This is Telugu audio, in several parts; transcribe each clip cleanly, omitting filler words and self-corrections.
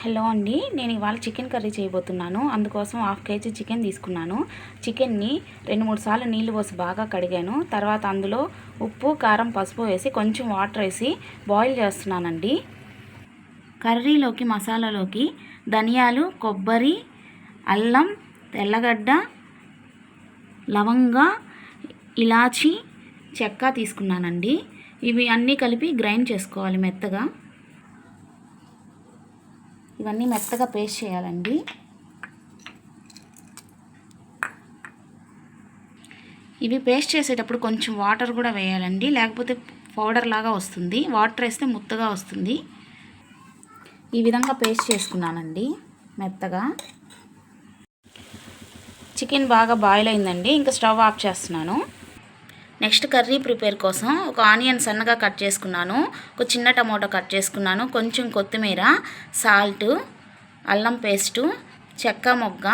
హలో అండి, నేను ఇవాళ చికెన్ కర్రీ చేయబోతున్నాను. అందుకోసం 1/2 kg చికెన్ తీసుకున్నాను. చికెన్ని 2-3 సార్లు నీళ్లు పోసి బాగా కడిగాను. తర్వాత అందులో ఉప్పు, కారం, పసుపు వేసి కొంచెం వాటర్ వేసి బాయిల్ చేస్తున్నానండి. కర్రీలోకి మసాలాలోకి ధనియాలు, కొబ్బరి, అల్లం, తెల్లగడ్డ, లవంగ, ఇలాచి, చెక్క తీసుకున్నానండి. ఇవి అన్నీ కలిపి గ్రైండ్ చేసుకోవాలి మెత్తగా. ఇవన్నీ మెత్తగా పేస్ట్ చేయాలండి. ఇవి పేస్ట్ చేసేటప్పుడు కొంచెం వాటర్ కూడా వేయాలండి, లేకపోతే పౌడర్ లాగా వస్తుంది. వాటర్ వేస్తే ముద్దగా వస్తుంది. ఈ విధంగా పేస్ట్ చేసుకున్నానండి మెత్తగా. చికెన్ బాగా బాయిల్ అయిందండి. ఇంకా స్టవ్ ఆఫ్ చేస్తున్నాను. నెక్స్ట్ కర్రీ ప్రిపేర్ కోసం ఒక ఆనియన్ సన్నగా కట్ చేసుకున్నాను, ఒక చిన్న టమోటా కట్ చేసుకున్నాను, కొంచెం కొత్తిమీర, సాల్ట్, అల్లం పేస్టు, చెక్క మొగ్గ,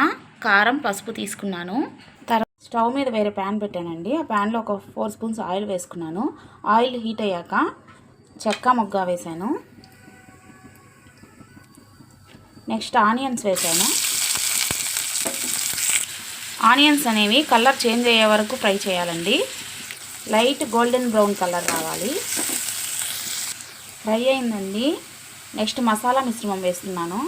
కారం, పసుపు తీసుకున్నాను. తర్వాత స్టవ్ మీద వేరే ప్యాన్ పెట్టానండి. ఆ ప్యాన్లో ఒక 4 స్పూన్స్ ఆయిల్ వేసుకున్నాను. ఆయిల్ హీట్ అయ్యాక చెక్క మొగ్గ వేసాను. నెక్స్ట్ ఆనియన్స్ వేసాను. ఆనియన్స్ అనేవి కలర్ చేంజ్ అయ్యే వరకు ఫ్రై చేయాలండి. లైట్ గోల్డెన్ బ్రౌన్ కలర్ రావాలి. ఫ్రై అయిందండి. నెక్స్ట్ మసాలా మిశ్రమం వేస్తున్నాను.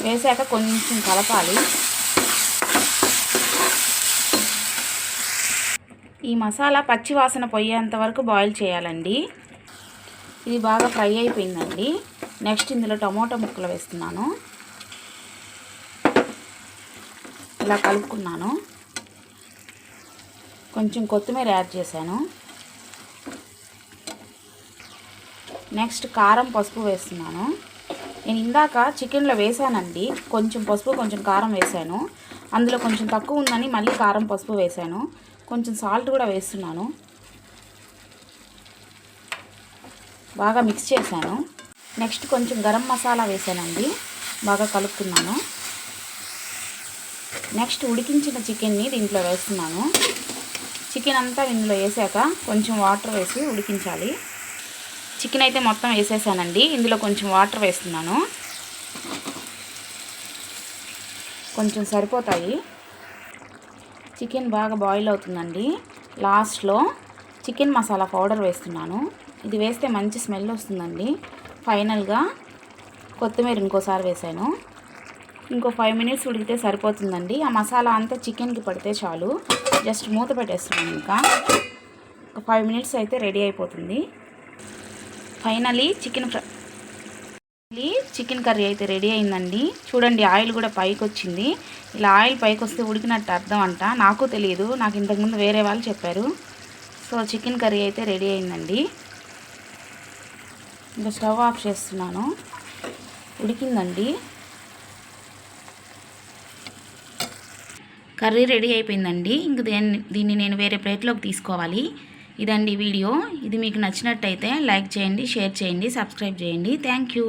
వేసాక కొంచెం కలపాలి. ఈ మసాలా పచ్చి వాసన పోయేంత వరకు బాయిల్ చేయాలండి. ఇది బాగా ఫ్రై అయిపోయిందండి. నెక్స్ట్ ఇందులో టమోటా ముక్కలు వేస్తున్నాను. ఇలా కలుపుకున్నాను. కొంచెం కొత్తిమీర యాడ్ చేశాను. నెక్స్ట్ కారం, పసుపు వేస్తున్నాను. నేను ఇందాక చికెన్లో వేసానండి, కొంచెం పసుపు కొంచెం కారం వేసాను. అందులో కొంచెం తక్కువ ఉందని మళ్ళీ కారం, పసుపు వేసాను. కొంచెం సాల్ట్ కూడా వేస్తున్నాను. బాగా మిక్స్ చేశాను. నెక్స్ట్ కొంచెం గరం మసాలా వేసానండి. బాగా కలుపుకున్నాను. నెక్స్ట్ ఉడికించిన చికెన్ని దీంట్లో వేస్తున్నాను. చికెన్ అంతా ఇందులో వేసాక కొంచెం వాటర్ వేసి ఉడికించాలి. చికెన్ అయితే మొత్తం వేసేసానండి. ఇందులో కొంచెం వాటర్ వేస్తున్నాను. కొంచెం సరిపోతాయి. చికెన్ బాగా బాయిల్ అవుతుందండి. లాస్ట్లో చికెన్ మసాలా పౌడర్ వేస్తున్నాను. ఇది వేస్తే మంచి స్మెల్ వస్తుందండి. ఫైనల్గా కొత్తిమీర ఇంకోసారి వేసాను. ఇంకో 5 మినిట్స్ ఉడికితే సరిపోతుందండి. ఆ మసాలా అంతా చికెన్కి పడితే చాలు. జస్ట్ మూత పెట్టేస్తున్నాను. ఇంకా ఒక 5 మినిట్స్ అయితే రెడీ అయిపోతుంది. ఫైనలీ చికెన్ కర్రీ అయితే రెడీ అయిందండి. చూడండి, ఆయిల్ కూడా పైకి వచ్చింది. ఇలా ఆయిల్ పైకి వస్తే ఉడికినట్టు అర్థం అంట. నాకు తెలియదు, నాకు ఇంతకుముందు వేరే వాళ్ళు చెప్పారు. సో చికెన్ కర్రీ అయితే రెడీ అయిందండి. ఇంకా స్టవ్ ఆఫ్ చేస్తున్నాను. ఉడికిందండి. కర్రీ రెడీ అయిపోయిందండి. ఇంక దీన్ని నేను వేరే ప్లేట్లోకి తీసుకోవాలి. ఇదండి వీడియో. ఇది మీకు నచ్చినట్టయితే లైక్ చేయండి, షేర్ చేయండి, సబ్స్క్రైబ్ చేయండి. Thank you.